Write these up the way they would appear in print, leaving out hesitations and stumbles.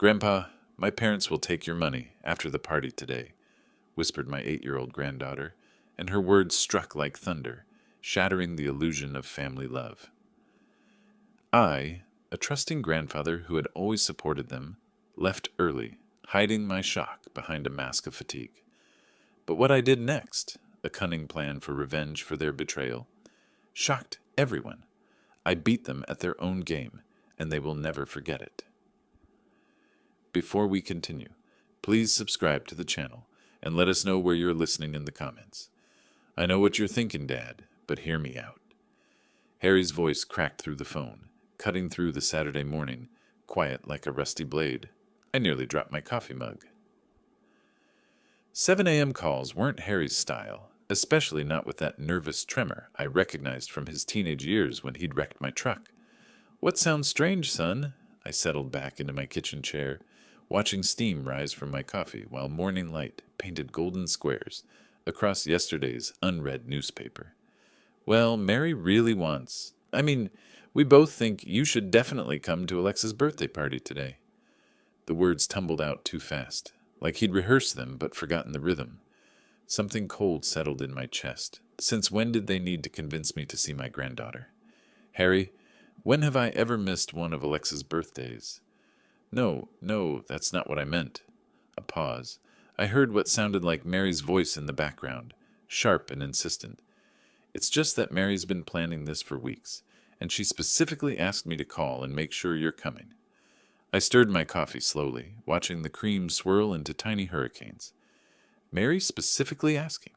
"Grandpa, my parents will take your money after the party today," whispered my 8-year-old granddaughter, and her words struck like thunder, shattering the illusion of family love. I, a trusting grandfather who had always supported them, left early, hiding my shock behind a mask of fatigue. But what I did next, a cunning plan for revenge for their betrayal, shocked everyone. I beat them at their own game, and they will never forget it. Before we continue, please subscribe to the channel and let us know where you're listening in the comments. I know what you're thinking, Dad, but hear me out. Harry's voice cracked through the phone, cutting through the Saturday morning, quiet like a rusty blade. I nearly dropped my coffee mug. 7 a.m. calls weren't Harry's style, especially not with that nervous tremor I recognized from his teenage years when he'd wrecked my truck. "What sounds strange, son?" I settled back into my kitchen chair, watching steam rise from my coffee while morning light painted golden squares across yesterday's unread newspaper. "Well, Mary really wants... we both think you should definitely come to Alexa's birthday party today." The words tumbled out too fast, like he'd rehearsed them but forgotten the rhythm. Something cold settled in my chest. Since when did they need to convince me to see my granddaughter? "Harry, when have I ever missed one of Alexa's birthdays?" No, that's not what I meant." A pause. I heard what sounded like Mary's voice in the background, sharp and insistent. "It's just that Mary's been planning this for weeks, and she specifically asked me to call and make sure you're coming." I stirred my coffee slowly, watching the cream swirl into tiny hurricanes. Mary specifically asking?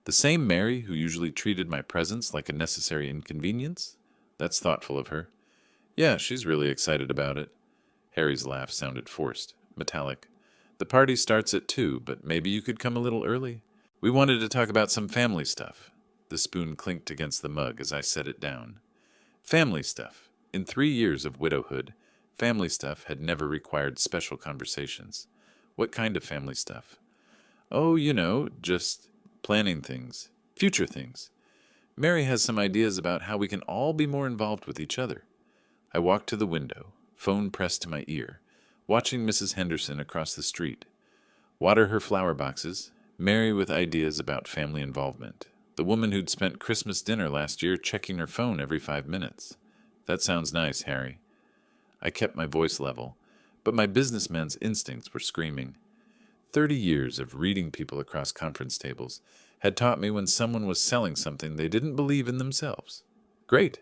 The same Mary who usually treated my presence like a necessary inconvenience? That's thoughtful of her. "Yeah, she's really excited about it." Harry's laugh sounded forced, metallic. "The party starts at 2, but maybe you could come a little early. We wanted to talk about some family stuff." The spoon clinked against the mug as I set it down. Family stuff. In 3 years of widowhood, family stuff had never required special conversations. What kind of family stuff? "Oh, just planning things. Future things. Mary has some ideas about how we can all be more involved with each other." I walked to the window, phone pressed to my ear, watching Mrs. Henderson across the street. Water her flower boxes, Mary with ideas about family involvement. The woman who'd spent Christmas dinner last year checking her phone every 5 minutes. "That sounds nice, Harry." I kept my voice level, but my businessman's instincts were screaming. 30 years of reading people across conference tables had taught me when someone was selling something they didn't believe in themselves. "Great.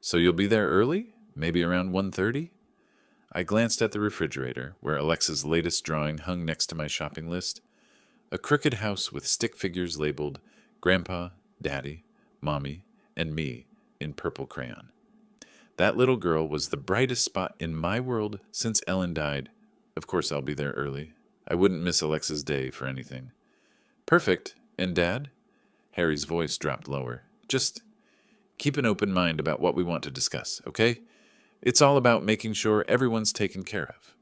So you'll be there early? Maybe around 1:30? I glanced at the refrigerator, where Alexa's latest drawing hung next to my shopping list. A crooked house with stick figures labeled Grandpa, Daddy, Mommy, and me in purple crayon. That little girl was the brightest spot in my world since Ellen died. Of course I'll be there early. I wouldn't miss Alexa's day for anything. "Perfect. And Dad?" Harry's voice dropped lower. "Just keep an open mind about what we want to discuss, okay? It's all about making sure everyone's taken care of."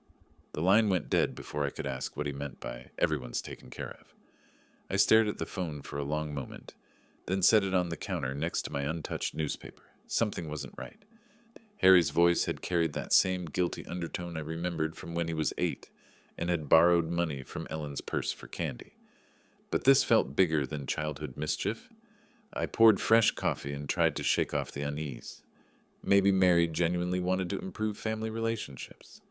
The line went dead before I could ask what he meant by everyone's taken care of. I stared at the phone for a long moment, then set it on the counter next to my untouched newspaper. Something wasn't right. Harry's voice had carried that same guilty undertone I remembered from when he was 8 and had borrowed money from Ellen's purse for candy. But this felt bigger than childhood mischief. I poured fresh coffee and tried to shake off the unease. Maybe Mary genuinely wanted to improve family relationships.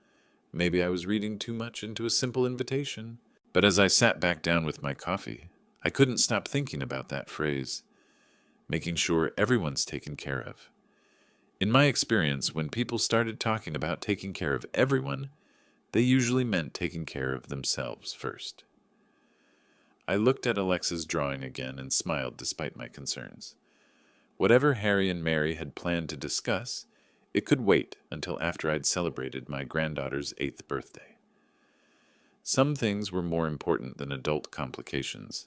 Maybe I was reading too much into a simple invitation. But as I sat back down with my coffee, I couldn't stop thinking about that phrase, making sure everyone's taken care of. In my experience, when people started talking about taking care of everyone, they usually meant taking care of themselves first. I looked at Alexa's drawing again and smiled despite my concerns. Whatever Harry and Mary had planned to discuss, it could wait until after I'd celebrated my granddaughter's 8th birthday. Some things were more important than adult complications.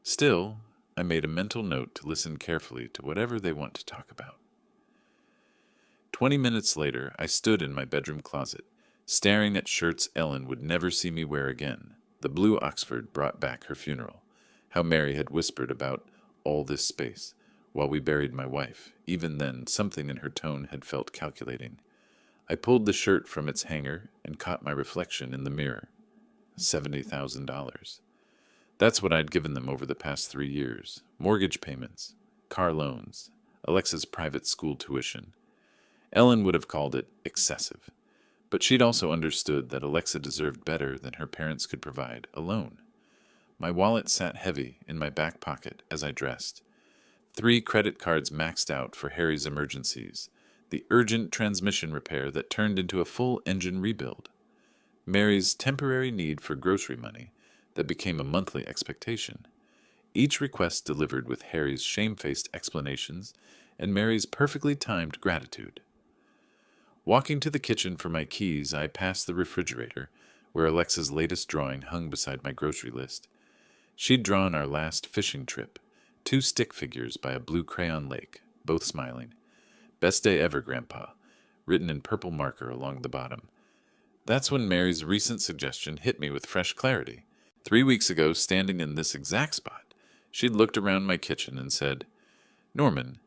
Still, I made a mental note to listen carefully to whatever they want to talk about. 20 minutes later, I stood in my bedroom closet, staring at shirts Ellen would never see me wear again. The blue Oxford brought back her funeral, how Mary had whispered about all this space while we buried my wife. Even then, something in her tone had felt calculating. I pulled the shirt from its hanger and caught my reflection in the mirror. $70,000. That's what I'd given them over the past 3 years. Mortgage payments, car loans, Alexa's private school tuition. Ellen would have called it excessive, but she'd also understood that Alexa deserved better than her parents could provide alone. My wallet sat heavy in my back pocket as I dressed. 3 credit cards maxed out for Harry's emergencies, the urgent transmission repair that turned into a full engine rebuild, Mary's temporary need for grocery money that became a monthly expectation, each request delivered with Harry's shamefaced explanations and Mary's perfectly timed gratitude. Walking to the kitchen for my keys, I passed the refrigerator, where Alexa's latest drawing hung beside my grocery list. She'd drawn our last fishing trip, 2 stick figures by a blue crayon lake, both smiling. "Best day ever, Grandpa," written in purple marker along the bottom. That's when Mary's recent suggestion hit me with fresh clarity. 3 weeks ago, standing in this exact spot, she'd looked around my kitchen and said, "Norman,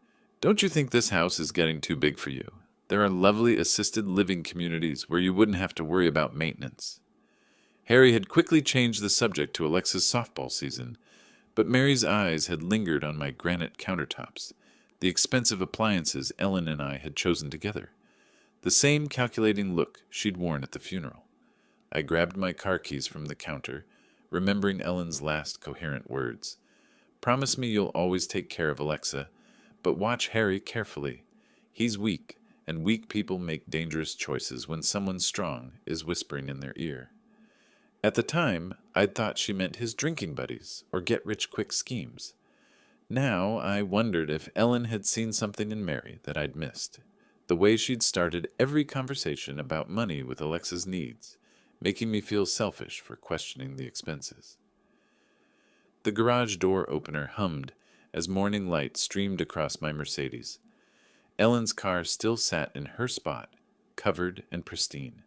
don't you think this house is getting too big for you? There are lovely assisted living communities where you wouldn't have to worry about maintenance." Harry had quickly changed the subject to Alexa's softball season, but Mary's eyes had lingered on my granite countertops, the expensive appliances Ellen and I had chosen together, the same calculating look she'd worn at the funeral. I grabbed my car keys from the counter, remembering Ellen's last coherent words. "Promise me you'll always take care of Alexa, but watch Harry carefully. He's weak, and weak people make dangerous choices when someone strong is whispering in their ear." At the time, I'd thought she meant his drinking buddies or get-rich-quick schemes. Now, I wondered if Ellen had seen something in Mary that I'd missed. The way she'd started every conversation about money with Alexa's needs, making me feel selfish for questioning the expenses. The garage door opener hummed as morning light streamed across my Mercedes. Ellen's car still sat in her spot, covered and pristine.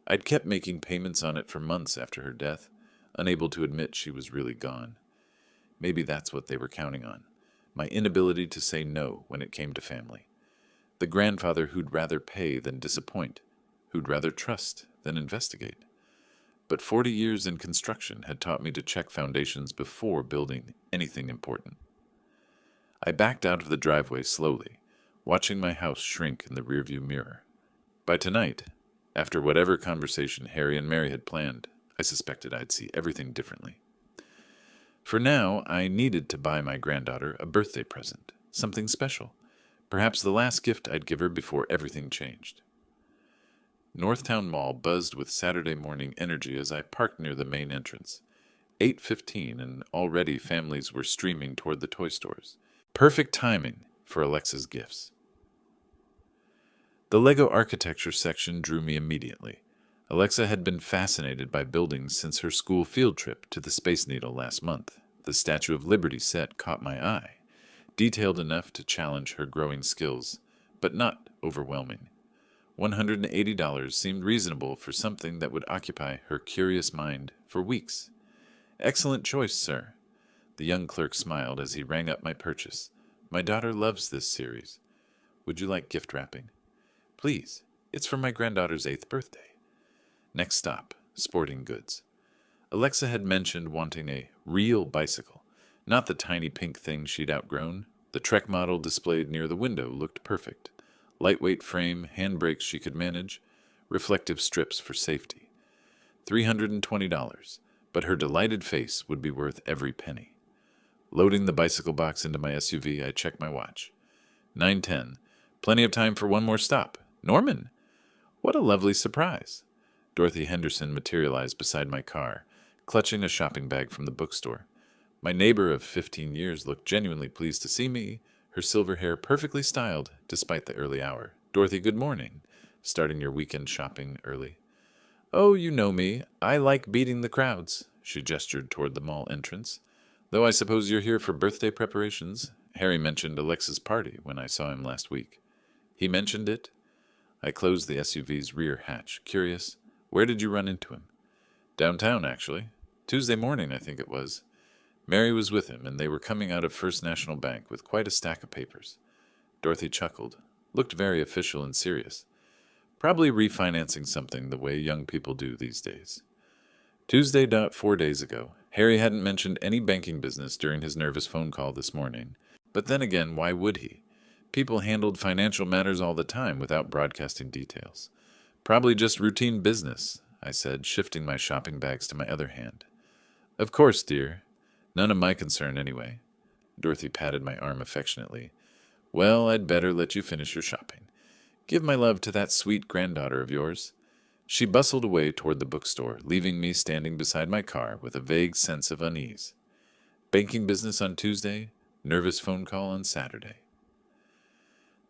I'd kept making payments on it for months after her death, unable to admit she was really gone. Maybe that's what they were counting on, my inability to say no when it came to family. The grandfather who'd rather pay than disappoint, who'd rather trust than investigate. But 40 years in construction had taught me to check foundations before building anything important. I backed out of the driveway slowly, watching my house shrink in the rearview mirror. By tonight, after whatever conversation Harry and Mary had planned, I suspected I'd see everything differently. For now, I needed to buy my granddaughter a birthday present, something special, perhaps the last gift I'd give her before everything changed. Northtown Mall buzzed with Saturday morning energy as I parked near the main entrance. 8:15, and already families were streaming toward the toy stores. Perfect timing for Alexa's gifts. The Lego architecture section drew me immediately. Alexa had been fascinated by buildings since her school field trip to the Space Needle last month. The Statue of Liberty set caught my eye, detailed enough to challenge her growing skills, but not overwhelming. $180 seemed reasonable for something that would occupy her curious mind for weeks. "Excellent choice, sir." The young clerk smiled as he rang up my purchase. "My daughter loves this series. Would you like gift wrapping?" "Please. It's for my granddaughter's 8th birthday." Next stop, sporting goods. Alexa had mentioned wanting a real bicycle, not the tiny pink thing she'd outgrown. The Trek model displayed near the window looked perfect. Lightweight frame, handbrakes she could manage, reflective strips for safety. $320, but her delighted face would be worth every penny. Loading the bicycle box into my SUV, I checked my watch. 9:10. Plenty of time for one more stop. Norman! What a lovely surprise. Dorothy Henderson materialized beside my car, clutching a shopping bag from the bookstore. My neighbor of 15 years looked genuinely pleased to see me, her silver hair perfectly styled despite the early hour. "Dorothy, good morning. Starting your weekend shopping early?" "Oh, you know me. I like beating the crowds." She gestured toward the mall entrance. "Though I suppose you're here for birthday preparations. Harry mentioned Alexa's party when I saw him last week." "He mentioned it?" I closed the SUV's rear hatch, curious. "Where did you run into him?" "Downtown, actually. Tuesday morning, I think it was. Mary was with him, and they were coming out of First National Bank with quite a stack of papers." Dorothy chuckled, looked very official and serious. Probably refinancing something the way young people do these days. Tuesday. 4 days ago. Harry hadn't mentioned any banking business during his nervous phone call this morning. But then again, why would he? People handled financial matters all the time without broadcasting details. Probably just routine business, I said, shifting my shopping bags to my other hand. Of course, dear. None of my concern, anyway. Dorothy patted my arm affectionately. Well, I'd better let you finish your shopping. Give my love to that sweet granddaughter of yours. She bustled away toward the bookstore, leaving me standing beside my car with a vague sense of unease. Banking business on Tuesday, nervous phone call on Saturday.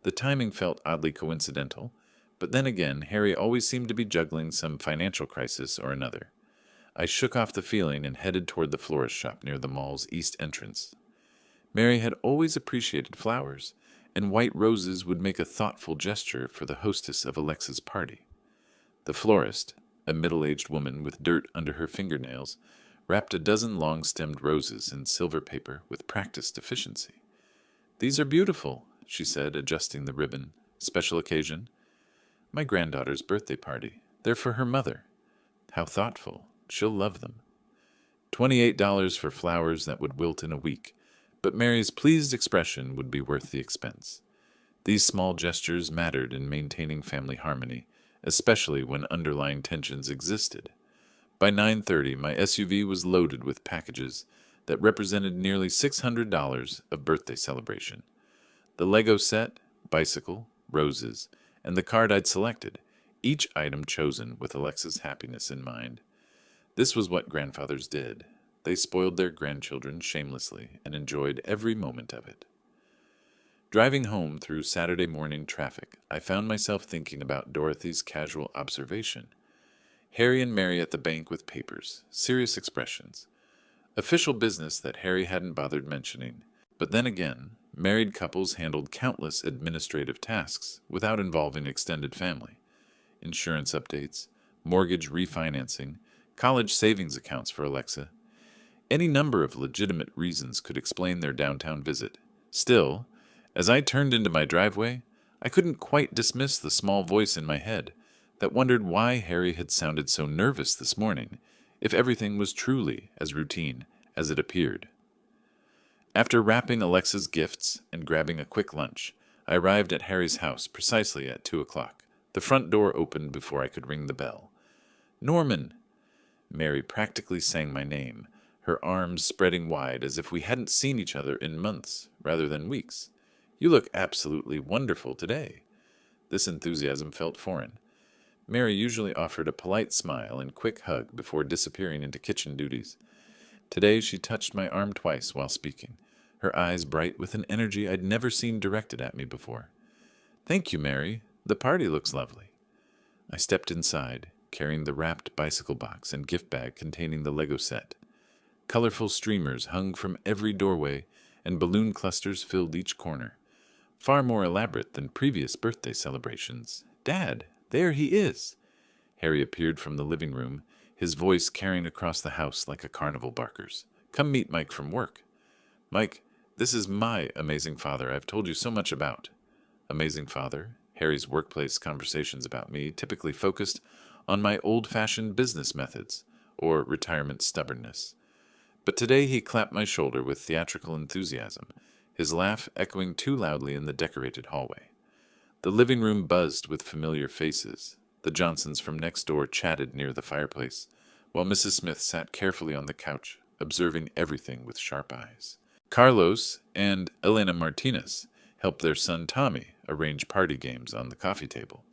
The timing felt oddly coincidental, but then again, Harry always seemed to be juggling some financial crisis or another. I shook off the feeling and headed toward the florist shop near the mall's east entrance. Mary had always appreciated flowers, and white roses would make a thoughtful gesture for the hostess of Alexa's party. The florist, a middle-aged woman with dirt under her fingernails, wrapped a dozen long-stemmed roses in silver paper with practiced efficiency. "These are beautiful," she said, adjusting the ribbon. "Special occasion?" "My granddaughter's birthday party. They're for her mother." "How thoughtful. She'll love them." $28 for flowers that would wilt in a week, but Mary's pleased expression would be worth the expense. These small gestures mattered in maintaining family harmony, especially when underlying tensions existed. By 9:30, my SUV was loaded with packages that represented nearly $600 of birthday celebration. The Lego set, bicycle, roses, and the card I'd selected, each item chosen with Alexa's happiness in mind. This was what grandfathers did. They spoiled their grandchildren shamelessly and enjoyed every moment of it. Driving home through Saturday morning traffic, I found myself thinking about Dorothy's casual observation. Harry and Mary at the bank with papers, serious expressions. Official business that Harry hadn't bothered mentioning. But then again, married couples handled countless administrative tasks without involving extended family. Insurance updates, mortgage refinancing, college savings accounts for Alexa. Any number of legitimate reasons could explain their downtown visit. Still, as I turned into my driveway, I couldn't quite dismiss the small voice in my head that wondered why Harry had sounded so nervous this morning, if everything was truly as routine as it appeared. After wrapping Alexa's gifts and grabbing a quick lunch, I arrived at Harry's house precisely at 2 o'clock. The front door opened before I could ring the bell. "Norman!" Mary practically sang my name, her arms spreading wide as if we hadn't seen each other in months rather than weeks. "You look absolutely wonderful today." This enthusiasm felt foreign. Mary usually offered a polite smile and quick hug before disappearing into kitchen duties. Today she touched my arm twice while speaking, her eyes bright with an energy I'd never seen directed at me before. "Thank you, Mary. The party looks lovely." I stepped inside, carrying the wrapped bicycle box and gift bag containing the Lego set. Colorful streamers hung from every doorway, and balloon clusters filled each corner. Far more elaborate than previous birthday celebrations. "Dad, there he is!" Harry appeared from the living room, his voice carrying across the house like a carnival barker's. "Come meet Mike from work." "Mike, this is my amazing father I've told you so much about." Amazing father, Harry's workplace conversations about me typically focused on my old-fashioned business methods or retirement stubbornness. But today he clapped my shoulder with theatrical enthusiasm, his laugh echoing too loudly in the decorated hallway. The living room buzzed with familiar faces. The Johnsons from next door chatted near the fireplace, while Mrs. Smith sat carefully on the couch, observing everything with sharp eyes. Carlos and Elena Martinez helped their son Tommy arrange party games on the coffee table.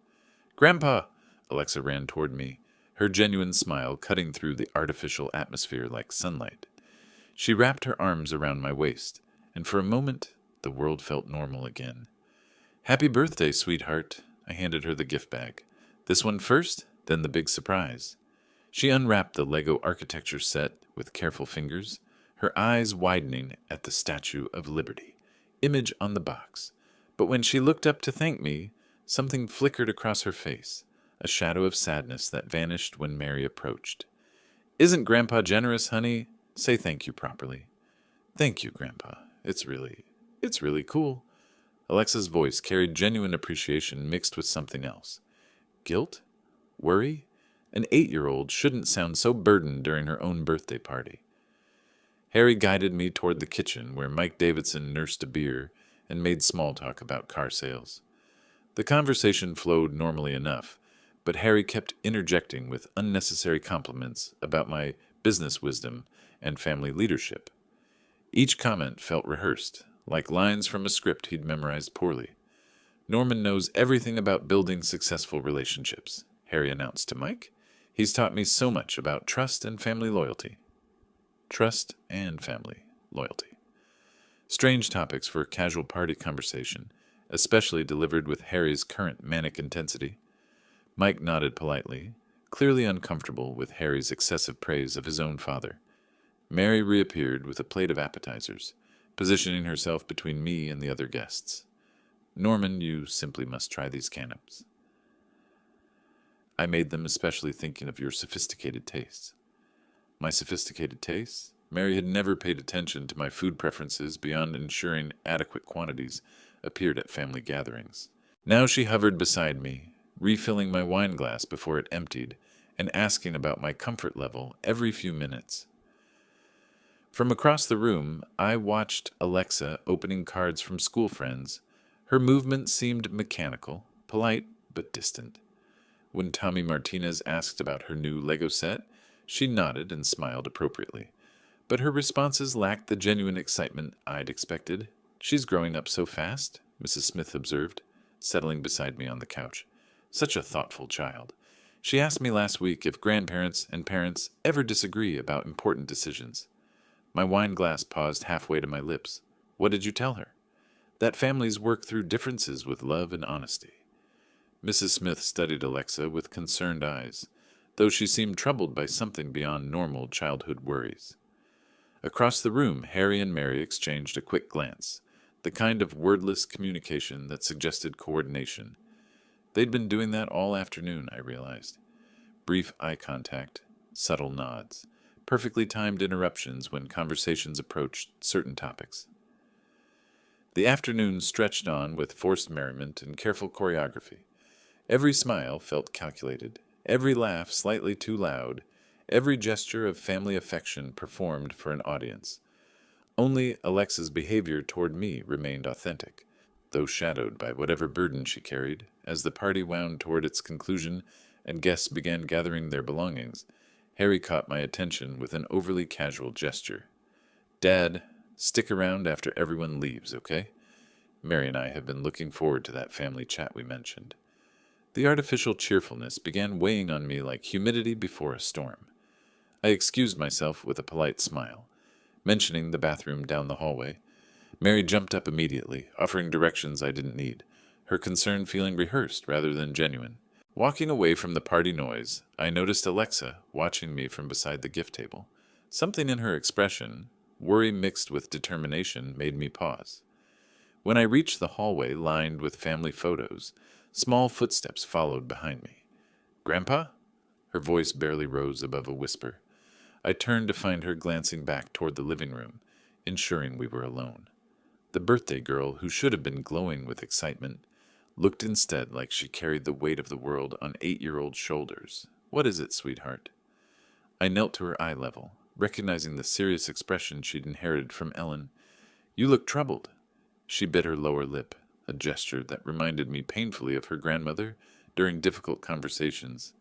"Grandpa!" Alexa ran toward me, her genuine smile cutting through the artificial atmosphere like sunlight. She wrapped her arms around my waist, and for a moment the world felt normal again. "Happy birthday, sweetheart." I handed her the gift bag. "This one first, then the big surprise." She unwrapped the Lego architecture set with careful fingers, her eyes widening at the Statue of Liberty image on the box. But when she looked up to thank me, something flickered across her face, a shadow of sadness that vanished when Mary approached. "Isn't Grandpa generous, honey? Say thank you properly." "Thank you, Grandpa. It's really cool." Alexa's voice carried genuine appreciation mixed with something else. Guilt? Worry? An 8-year-old shouldn't sound so burdened during her own birthday party. Harry guided me toward the kitchen where Mike Davidson nursed a beer and made small talk about car sales. The conversation flowed normally enough, but Harry kept interjecting with unnecessary compliments about my business wisdom and family leadership. Each comment felt rehearsed, like lines from a script he'd memorized poorly. Norman knows everything about building successful relationships, Harry announced to Mike. He's taught me so much about trust and family loyalty. Trust and family loyalty. Strange topics for a casual party conversation, especially delivered with Harry's current manic intensity. Mike nodded politely, clearly uncomfortable with Harry's excessive praise of his own father. Mary reappeared with a plate of appetizers, positioning herself between me and the other guests. Norman, you simply must try these canapes. I made them especially thinking of your sophisticated tastes. My sophisticated tastes? Mary had never paid attention to my food preferences beyond ensuring adequate quantities appeared at family gatherings. Now she hovered beside me, refilling my wine glass before it emptied, and asking about my comfort level every few minutes. From across the room, I watched Alexa opening cards from school friends. Her movement seemed mechanical, polite but distant. When Tommy Martinez asked about her new Lego set, she nodded and smiled appropriately. But her responses lacked the genuine excitement I'd expected. She's growing up so fast, Mrs. Smith observed, settling beside me on the couch. Such a thoughtful child. She asked me last week if grandparents and parents ever disagree about important decisions. My wine glass paused halfway to my lips. What did you tell her? That families work through differences with love and honesty. Mrs. Smith studied Alexa with concerned eyes, though she seemed troubled by something beyond normal childhood worries. Across the room, Harry and Mary exchanged a quick glance, the kind of wordless communication that suggested coordination. They'd been doing that all afternoon, I realized. Brief eye contact, subtle nods, perfectly timed interruptions when conversations approached certain topics. The afternoon stretched on with forced merriment and careful choreography. Every smile felt calculated, every laugh slightly too loud, every gesture of family affection performed for an audience. Only Alexa's behavior toward me remained authentic, though shadowed by whatever burden she carried. As the party wound toward its conclusion and guests began gathering their belongings, Harry caught my attention with an overly casual gesture. Dad, stick around after everyone leaves, okay? Mary and I have been looking forward to that family chat we mentioned. The artificial cheerfulness began weighing on me like humidity before a storm. I excused myself with a polite smile. Mentioning the bathroom down the hallway, Mary jumped up immediately, offering directions I didn't need, her concern feeling rehearsed rather than genuine. Walking away from the party noise, I noticed Alexa watching me from beside the gift table. Something in her expression, worry mixed with determination, made me pause. When I reached the hallway lined with family photos, small footsteps followed behind me. Grandpa? Her voice barely rose above a whisper. I turned to find her glancing back toward the living room, ensuring we were alone. The birthday girl, who should have been glowing with excitement, looked instead like she carried the weight of the world on 8-year-old shoulders. What is it, sweetheart? I knelt to her eye level, recognizing the serious expression she'd inherited from Ellen. You look troubled. She bit her lower lip, a gesture that reminded me painfully of her grandmother during difficult conversations.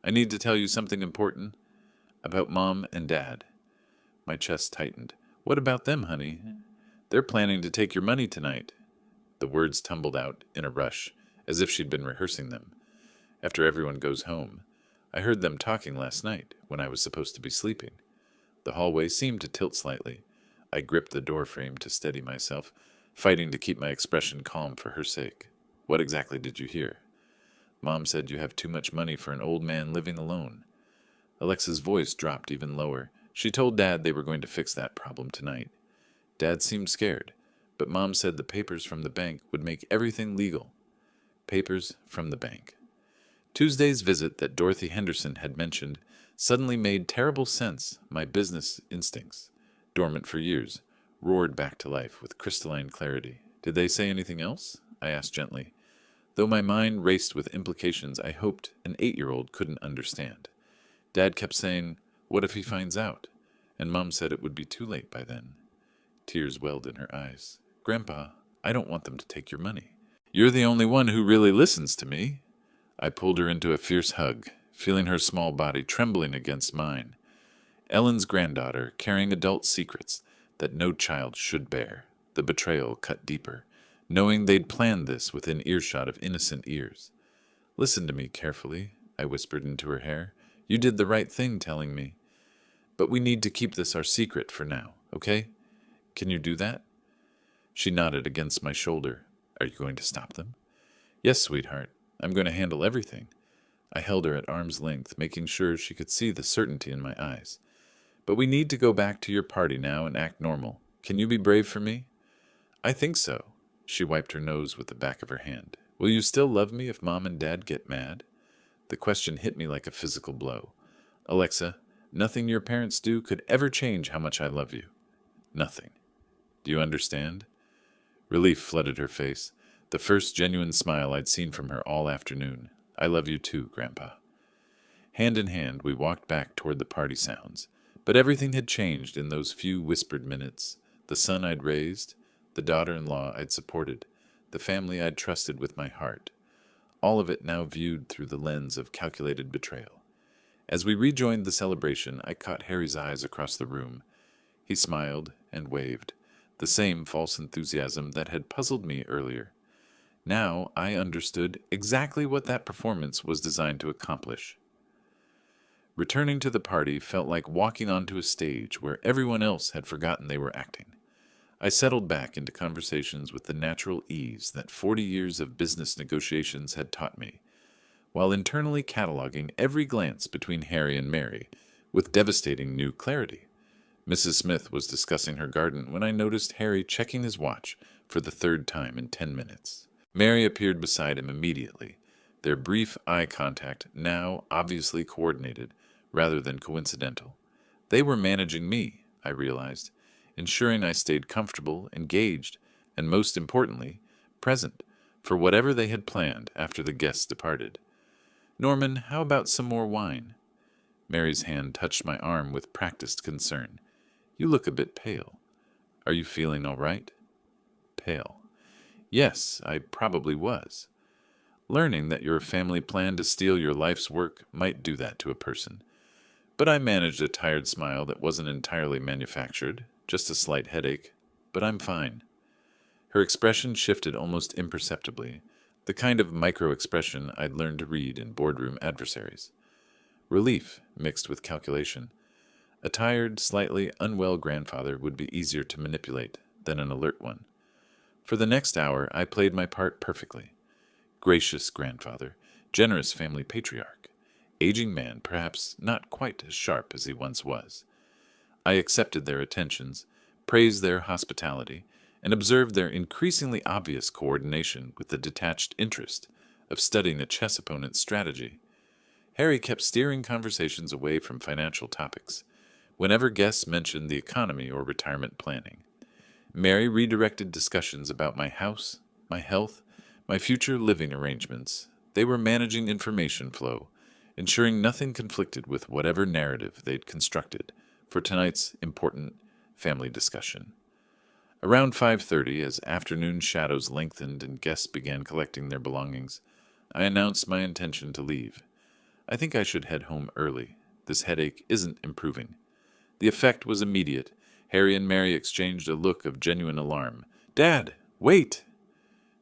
I need to tell you something important about Mom and Dad. My chest tightened. What about them, honey? They're planning to take your money tonight. The words tumbled out in a rush, as if she'd been rehearsing them. After everyone goes home, I heard them talking last night when I was supposed to be sleeping. The hallway seemed to tilt slightly. I gripped the doorframe to steady myself, fighting to keep my expression calm for her sake. What exactly did you hear? Mom said you have too much money for an old man living alone. Alexa's voice dropped even lower. She told Dad they were going to fix that problem tonight. Dad seemed scared, but Mom said the papers from the bank would make everything legal. Papers from the bank. Tuesday's visit that Dorothy Henderson had mentioned suddenly made terrible sense. My business instincts, dormant for years, roared back to life with crystalline clarity. Did they say anything else? I asked gently, though though my mind raced with implications I hoped an 8-year-old couldn't understand. Dad kept saying, "What if he finds out?" And Mom said it would be too late by then. Tears welled in her eyes. "Grandpa, I don't want them to take your money." "You're the only one who really listens to me." I pulled her into a fierce hug, feeling her small body trembling against mine. Ellen's granddaughter, carrying adult secrets that no child should bear. The betrayal cut deeper, knowing they'd planned this within earshot of innocent ears. "Listen to me carefully," I whispered into her hair. "You did the right thing telling me. But we need to keep this our secret for now, okay? Can you do that?" She nodded against my shoulder. "Are you going to stop them?" "Yes, sweetheart. I'm going to handle everything." I held her at arm's length, making sure she could see the certainty in my eyes. "But we need to go back to your party now and act normal. Can you be brave for me?" "I think so." She wiped her nose with the back of her hand. "Will you still love me if Mom and Dad get mad?" The question hit me like a physical blow. "Alexa, nothing your parents do could ever change how much I love you. Nothing. Do you understand?" Relief flooded her face, the first genuine smile I'd seen from her all afternoon. "I love you too, Grandpa." Hand in hand, we walked back toward the party sounds. But everything had changed in those few whispered minutes. The son I'd raised, the daughter-in-law I'd supported, the family I'd trusted with my heart. All of it now viewed through the lens of calculated betrayal. As we rejoined the celebration, I caught Harry's eyes across the room. He smiled and waved, the same false enthusiasm that had puzzled me earlier. Now I understood exactly what that performance was designed to accomplish. Returning to the party felt like walking onto a stage where everyone else had forgotten they were acting. I settled back into conversations with the natural ease that 40 years of business negotiations had taught me, while internally cataloging every glance between Harry and Mary with devastating new clarity. Mrs. Smith was discussing her garden when I noticed Harry checking his watch for the third time in 10 minutes. Mary appeared beside him immediately, their brief eye contact now obviously coordinated rather than coincidental. They were managing me, I realized, ensuring I stayed comfortable, engaged, and most importantly, present for whatever they had planned after the guests departed. "Norman, how about some more wine?" Mary's hand touched my arm with practiced concern. "You look a bit pale. Are you feeling all right?" Pale. Yes, I probably was. Learning that your family planned to steal your life's work might do that to a person. But I managed a tired smile that wasn't entirely manufactured, just a slight headache. "But I'm fine." Her expression shifted almost imperceptibly, the kind of micro-expression I'd learned to read in boardroom adversaries. Relief mixed with calculation. A tired, slightly unwell grandfather would be easier to manipulate than an alert one. For the next hour, I played my part perfectly. Gracious grandfather, generous family patriarch, aging man perhaps not quite as sharp as he once was. I accepted their attentions, praised their hospitality, and observed their increasingly obvious coordination with the detached interest of studying a chess opponent's strategy. Harry kept steering conversations away from financial topics, whenever guests mentioned the economy or retirement planning. Mary redirected discussions about my house, my health, my future living arrangements. They were managing information flow, ensuring nothing conflicted with whatever narrative they'd constructed for tonight's important family discussion. Around 5:30, as afternoon shadows lengthened and guests began collecting their belongings, I announced my intention to leave. I think I should head home early. This headache isn't improving. The effect was immediate. Harry and Mary exchanged a look of genuine alarm. "Dad, wait!"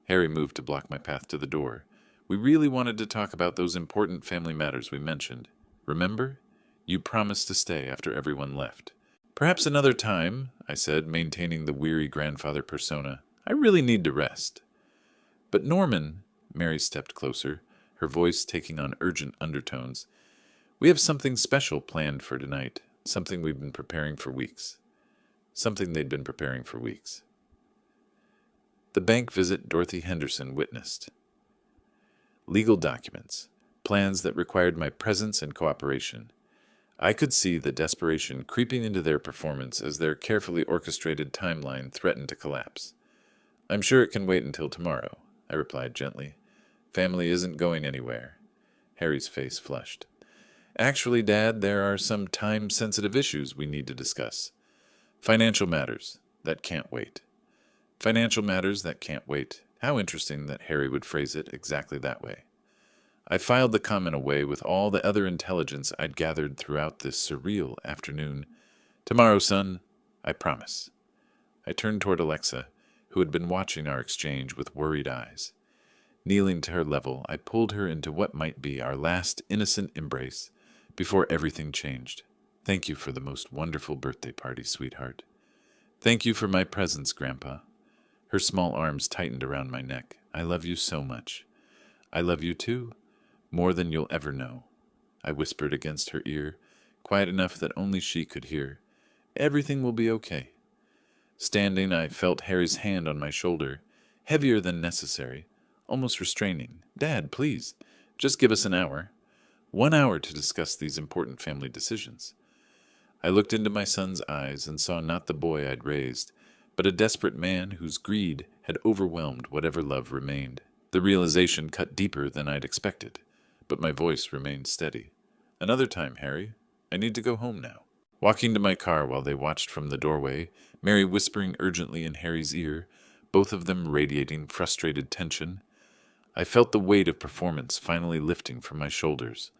Harry moved to block my path to the door. "We really wanted to talk about those important family matters we mentioned. Remember? You promised to stay after everyone left." "Perhaps another time," I said, maintaining the weary grandfather persona. "I really need to rest." "But Norman," Mary stepped closer, her voice taking on urgent undertones, "we have something special planned for tonight, something we've been preparing for weeks." Something they'd been preparing for weeks. The bank visit Dorothy Henderson witnessed. Legal documents, plans that required my presence and cooperation. I could see the desperation creeping into their performance as their carefully orchestrated timeline threatened to collapse. "I'm sure it can wait until tomorrow," I replied gently. Family isn't going anywhere. Harry's face flushed. Actually, Dad, there are some time-sensitive issues we need to discuss. Financial matters. That can't wait. Financial matters that can't wait. How interesting that Harry would phrase it exactly that way. I filed the comment away with all the other intelligence I'd gathered throughout this surreal afternoon. Tomorrow, son, I promise. I turned toward Alexa, who had been watching our exchange with worried eyes. Kneeling to her level, I pulled her into what might be our last innocent embrace before everything changed. Thank you for the most wonderful birthday party, sweetheart. Thank you for my presents, Grandpa. Her small arms tightened around my neck. I love you so much. I love you too, more than you'll ever know. I whispered against her ear, quiet enough that only she could hear. Everything will be okay. Standing, I felt Harry's hand on my shoulder, heavier than necessary, almost restraining. Dad, please, just give us an hour. 1 hour to discuss these important family decisions. I looked into my son's eyes and saw not the boy I'd raised, but a desperate man whose greed had overwhelmed whatever love remained. The realization cut deeper than I'd expected, but my voice remained steady. Another time, Harry. I need to go home now. Walking to my car while they watched from the doorway, Mary whispering urgently in Harry's ear, both of them radiating frustrated tension, I felt the weight of performance finally lifting from my shoulders.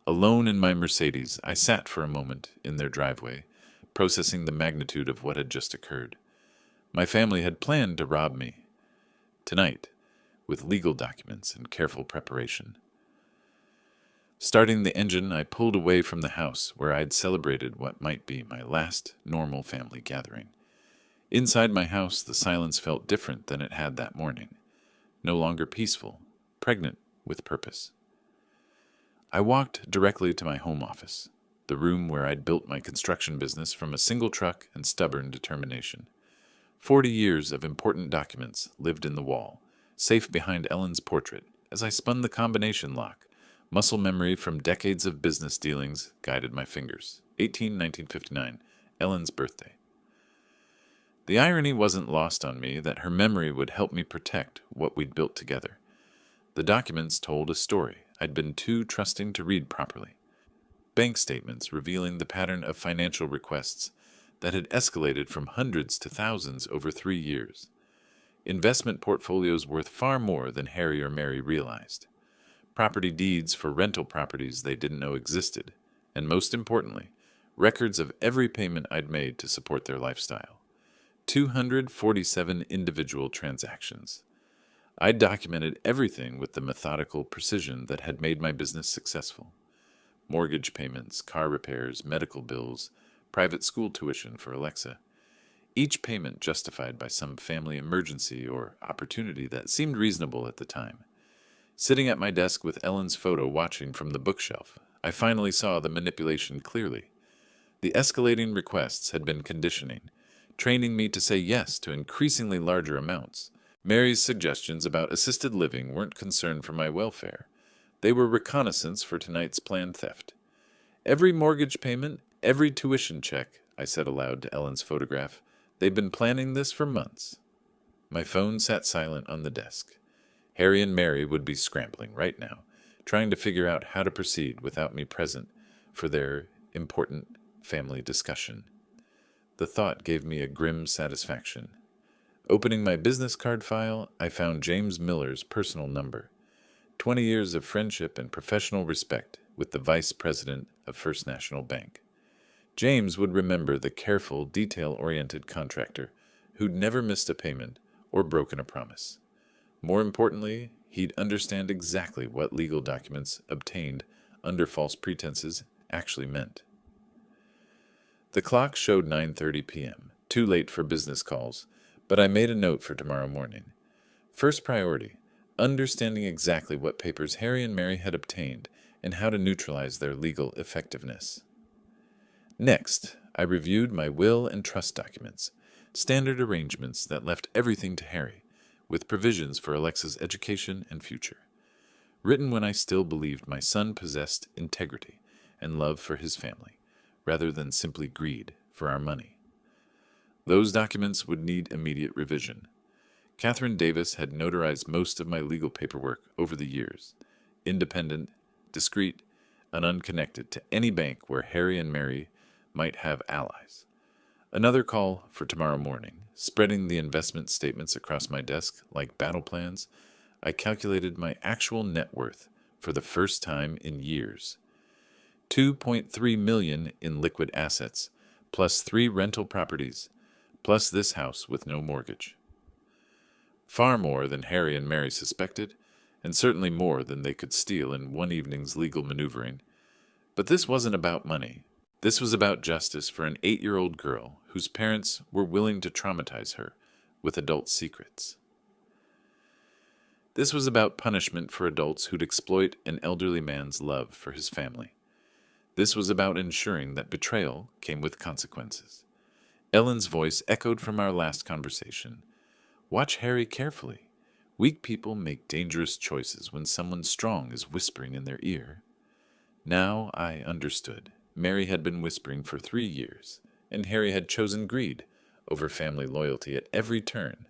Alone in my Mercedes, I sat for a moment in their driveway, processing the magnitude of what had just occurred. My family had planned to rob me. Tonight, with legal documents and careful preparation. Starting the engine, I pulled away from the house where I'd celebrated what might be my last normal family gathering. Inside my house, the silence felt different than it had that morning. No longer peaceful, pregnant with purpose. I walked directly to my home office, the room where I'd built my construction business from a single truck and stubborn determination. 40 years of important documents lived in the wall, safe behind Ellen's portrait, as I spun the combination lock. Muscle memory from decades of business dealings guided my fingers. 1959, Ellen's birthday. The irony wasn't lost on me that her memory would help me protect what we'd built together. The documents told a story I'd been too trusting to read properly. Bank statements revealing the pattern of financial requests that had escalated from hundreds to thousands over 3 years. Investment portfolios worth far more than Harry or Mary realized. Property deeds for rental properties they didn't know existed, and most importantly, records of every payment I'd made to support their lifestyle. 247 individual transactions. I documented everything with the methodical precision that had made my business successful. Mortgage payments, car repairs, medical bills, private school tuition for Alexa. Each payment justified by some family emergency or opportunity that seemed reasonable at the time. Sitting at my desk with Ellen's photo watching from the bookshelf, I finally saw the manipulation clearly. The escalating requests had been conditioning, training me to say yes to increasingly larger amounts. Mary's suggestions about assisted living weren't concern for my welfare. They were reconnaissance for tonight's planned theft. Every mortgage payment, every tuition check, I said aloud to Ellen's photograph. They've been planning this for months. My phone sat silent on the desk. Harry and Mary would be scrambling right now, trying to figure out how to proceed without me present for their important family discussion. The thought gave me a grim satisfaction. Opening my business card file, I found James Miller's personal number. 20 years of friendship and professional respect with the vice president of First National Bank. James would remember the careful, detail-oriented contractor who'd never missed a payment or broken a promise. More importantly, he'd understand exactly what legal documents obtained under false pretenses actually meant. The clock showed 9:30 p.m., too late for business calls, but I made a note for tomorrow morning. First priority, understanding exactly what papers Harry and Mary had obtained and how to neutralize their legal effectiveness. Next, I reviewed my will and trust documents, standard arrangements that left everything to Harry, with provisions for Alexa's education and future. Written when I still believed my son possessed integrity and love for his family, rather than simply greed for our money. Those documents would need immediate revision. Catherine Davis had notarized most of my legal paperwork over the years. Independent, discreet, and unconnected to any bank where Harry and Mary might have allies. Another call for tomorrow morning. Spreading the investment statements across my desk like battle plans, I calculated my actual net worth for the first time in years. 2.3 million in liquid assets, plus 3 rental properties, plus this house with no mortgage. Far more than Harry and Mary suspected, and certainly more than they could steal in one evening's legal maneuvering. But this wasn't about money. This was about justice for an 8-year-old girl whose parents were willing to traumatize her with adult secrets. This was about punishment for adults who'd exploit an elderly man's love for his family. This was about ensuring that betrayal came with consequences. Ellen's voice echoed from our last conversation. Watch Harry carefully. Weak people make dangerous choices when someone strong is whispering in their ear. Now I understood. Mary had been whispering for 3 years, and Harry had chosen greed over family loyalty at every turn.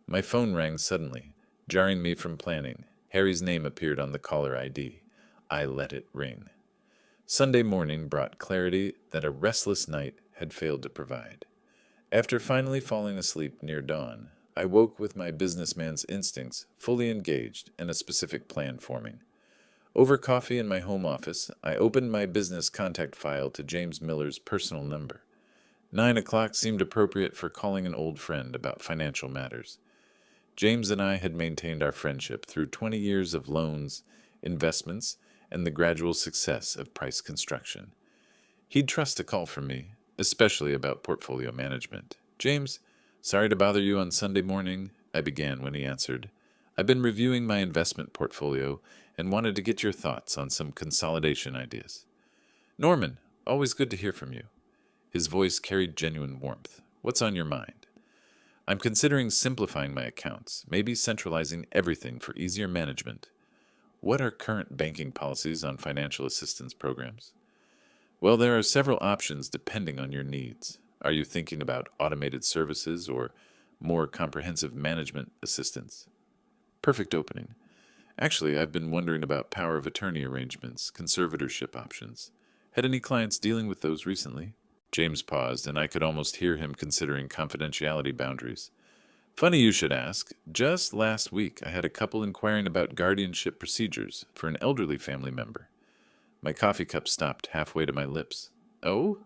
My phone rang suddenly, jarring me from planning. Harry's name appeared on the caller ID. I let it ring. Sunday morning brought clarity that a restless night had failed to provide. After finally falling asleep near dawn, I woke with my businessman's instincts fully engaged and a specific plan forming. Over coffee in my home office, I opened my business contact file to James Miller's personal number. 9 o'clock seemed appropriate for calling an old friend about financial matters. James and I had maintained our friendship through 20 years of loans, investments, and the gradual success of price construction. He'd trust a call from me, especially about portfolio management. James, sorry to bother you on Sunday morning, I began when he answered. I've been reviewing my investment portfolio and wanted to get your thoughts on some consolidation ideas. Norman, always good to hear from you. His voice carried genuine warmth. What's on your mind? I'm considering simplifying my accounts, maybe centralizing everything for easier management. What are current banking policies on financial assistance programs? Well, there are several options depending on your needs. Are you thinking about automated services or more comprehensive management assistance? Perfect opening. Actually, I've been wondering about power of attorney arrangements, conservatorship options. Had any clients dealing with those recently? James paused, and I could almost hear him considering confidentiality boundaries. Funny you should ask. Just last week, I had a couple inquiring about guardianship procedures for an elderly family member. My coffee cup stopped halfway to my lips. Oh?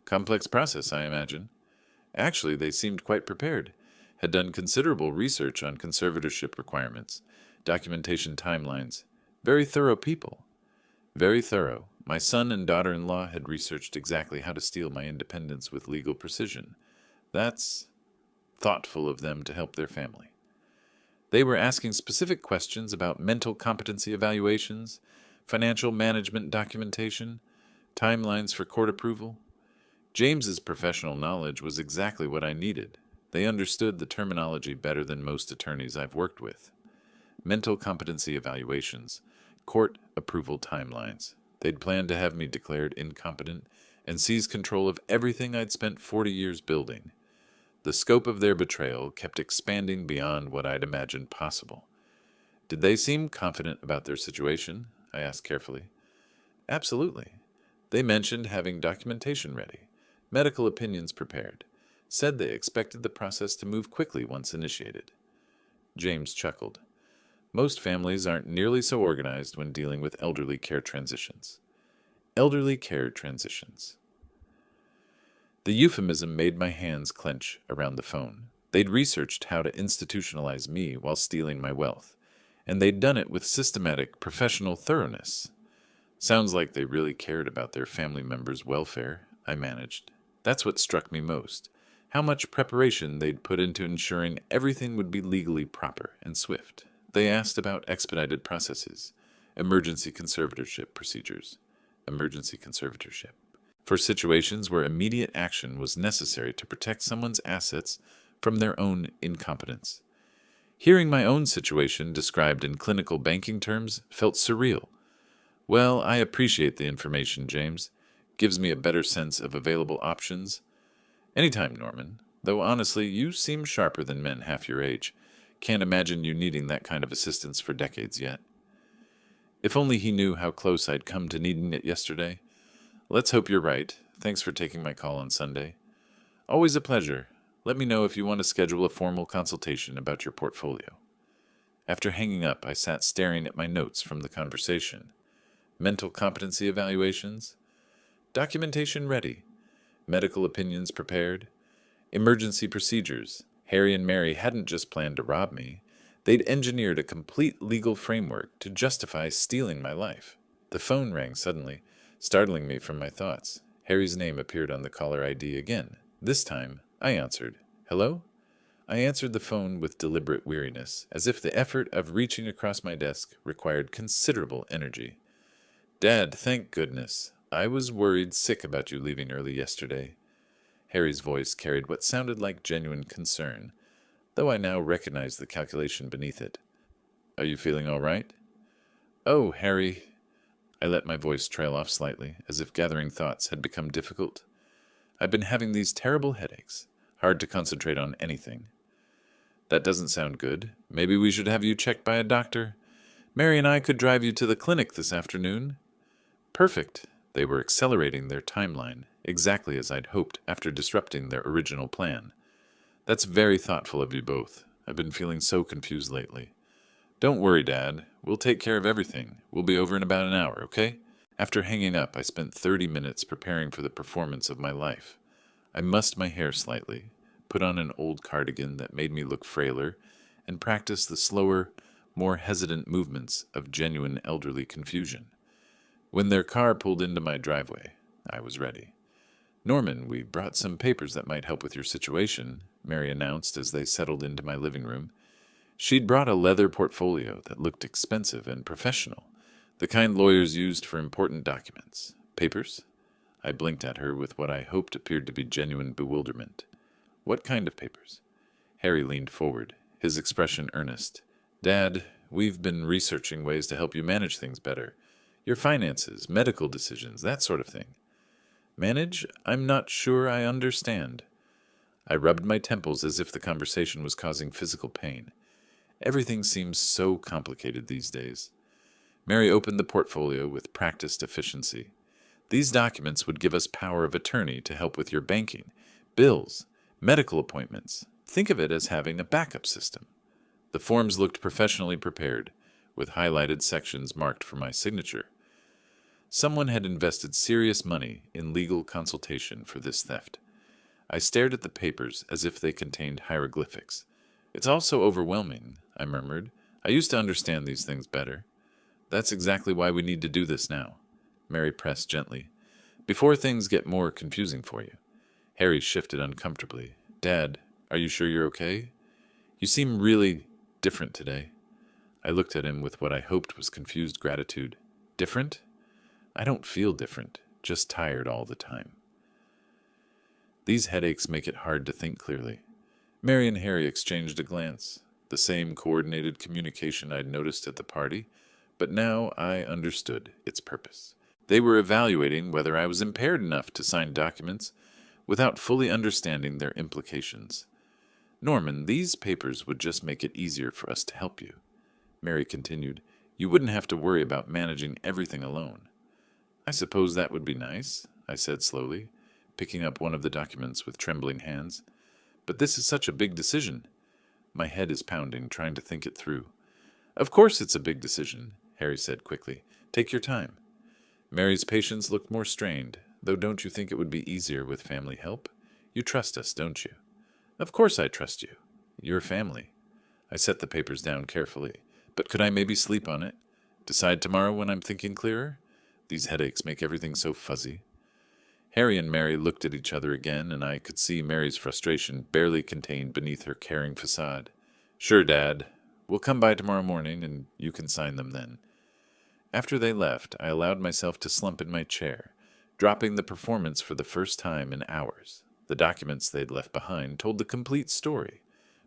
Complex process, I imagine. Actually, they seemed quite prepared. Had done considerable research on conservatorship requirements, documentation timelines. Very thorough people. Very thorough. My son and daughter-in-law had researched exactly how to steal my independence with legal precision. That's thoughtful of them to help their family. They were asking specific questions about mental competency evaluations, financial management documentation, timelines for court approval. James's professional knowledge was exactly what I needed. They understood the terminology better than most attorneys I've worked with. Mental competency evaluations, court approval timelines. They'd planned to have me declared incompetent and seize control of everything I'd spent 40 years building. The scope of their betrayal kept expanding beyond what I'd imagined possible. Did they seem confident about their situation? I asked carefully. Absolutely. They mentioned having documentation ready, medical opinions prepared, said they expected the process to move quickly once initiated. James chuckled. Most families aren't nearly so organized when dealing with elderly care transitions. Elderly care transitions. The euphemism made my hands clench around the phone. They'd researched how to institutionalize me while stealing my wealth, and they'd done it with systematic, professional thoroughness. Sounds like they really cared about their family members' welfare, I managed. That's what struck me most. How much preparation they'd put into ensuring everything would be legally proper and swift. They asked about expedited processes, emergency conservatorship procedures, emergency conservatorship, for situations where immediate action was necessary to protect someone's assets from their own incompetence. Hearing my own situation described in clinical banking terms felt surreal. Well, I appreciate the information, James. Gives me a better sense of available options. Anytime, Norman. Though honestly, you seem sharper than men half your age. Can't imagine you needing that kind of assistance for decades yet. If only he knew how close I'd come to needing it yesterday. Let's hope you're right. Thanks for taking my call on Sunday. Always a pleasure. Let me know if you want to schedule a formal consultation about your portfolio. After hanging up, I sat staring at my notes from the conversation. Mental competency evaluations, documentation ready, medical opinions prepared, emergency procedures. Harry and Mary hadn't just planned to rob me. They'd engineered a complete legal framework to justify stealing my life. The phone rang suddenly, startling me from my thoughts. Harry's name appeared on the caller ID again. This time, I answered. Hello? I answered the phone with deliberate weariness, as if the effort of reaching across my desk required considerable energy. Dad, thank goodness. I was worried sick about you leaving early yesterday. Harry's voice carried what sounded like genuine concern, though I now recognized the calculation beneath it. Are you feeling all right? Oh, Harry. I let my voice trail off slightly, as if gathering thoughts had become difficult. I've been having these terrible headaches. Hard to concentrate on anything. That doesn't sound good. Maybe we should have you checked by a doctor. Mary and I could drive you to the clinic this afternoon. Perfect. They were accelerating their timeline, exactly as I'd hoped after disrupting their original plan. That's very thoughtful of you both. I've been feeling so confused lately. Don't worry, Dad. We'll take care of everything. We'll be over in about an hour, okay? After hanging up, I spent 30 minutes preparing for the performance of my life. I mussed my hair slightly, put on an old cardigan that made me look frailer, and practiced the slower, more hesitant movements of genuine elderly confusion. When their car pulled into my driveway, I was ready. Norman, we brought some papers that might help with your situation, Mary announced as they settled into my living room. She'd brought a leather portfolio that looked expensive and professional, the kind lawyers used for important documents. Papers? I blinked at her with what I hoped appeared to be genuine bewilderment. What kind of papers? Harry leaned forward, his expression earnest. Dad, we've been researching ways to help you manage things better. Your finances, medical decisions, that sort of thing. Manage? I'm not sure I understand. I rubbed my temples as if the conversation was causing physical pain. Everything seems so complicated these days. Mary opened the portfolio with practiced efficiency. These documents would give us power of attorney to help with your banking, bills, medical appointments. Think of it as having a backup system. The forms looked professionally prepared, with highlighted sections marked for my signature. Someone had invested serious money in legal consultation for this theft. I stared at the papers as if they contained hieroglyphics. It's all so overwhelming, I murmured. I used to understand these things better. That's exactly why we need to do this now. Mary pressed gently. Before things get more confusing for you. Harry shifted uncomfortably. Dad, are you sure you're okay? You seem really different today. I looked at him with what I hoped was confused gratitude. Different? I don't feel different, just tired all the time. These headaches make it hard to think clearly. Mary and Harry exchanged a glance, the same coordinated communication I'd noticed at the party, but now I understood its purpose. They were evaluating whether I was impaired enough to sign documents without fully understanding their implications. Norman, these papers would just make it easier for us to help you. Mary continued, you wouldn't have to worry about managing everything alone. I suppose that would be nice, I said slowly, picking up one of the documents with trembling hands. But this is such a big decision. My head is pounding, trying to think it through. Of course it's a big decision, Harry said quickly. Take your time. Mary's patience looked more strained, though don't you think it would be easier with family help? You trust us, don't you? Of course I trust you. You're family. I set the papers down carefully. But could I maybe sleep on it? Decide tomorrow when I'm thinking clearer? These headaches make everything so fuzzy. Harry and Mary looked at each other again, and I could see Mary's frustration barely contained beneath her caring facade. Sure, Dad. We'll come by tomorrow morning, and you can sign them then. After they left, I allowed myself to slump in my chair, dropping the performance for the first time in hours. The documents they'd left behind told the complete story.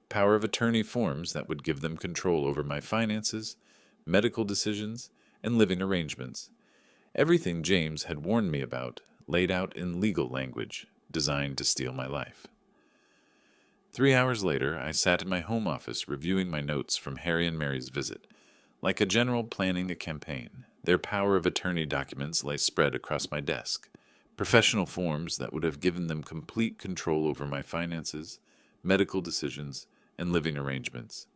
Power of attorney forms that would give them control over my finances, medical decisions, and living arrangements. Everything James had warned me about, laid out in legal language, designed to steal my life. 3 hours later, I sat in my home office reviewing my notes from Harry and Mary's visit. Like a general planning a campaign, their power of attorney documents lay spread across my desk. Professional forms that would have given them complete control over my finances, medical decisions, and living arrangements.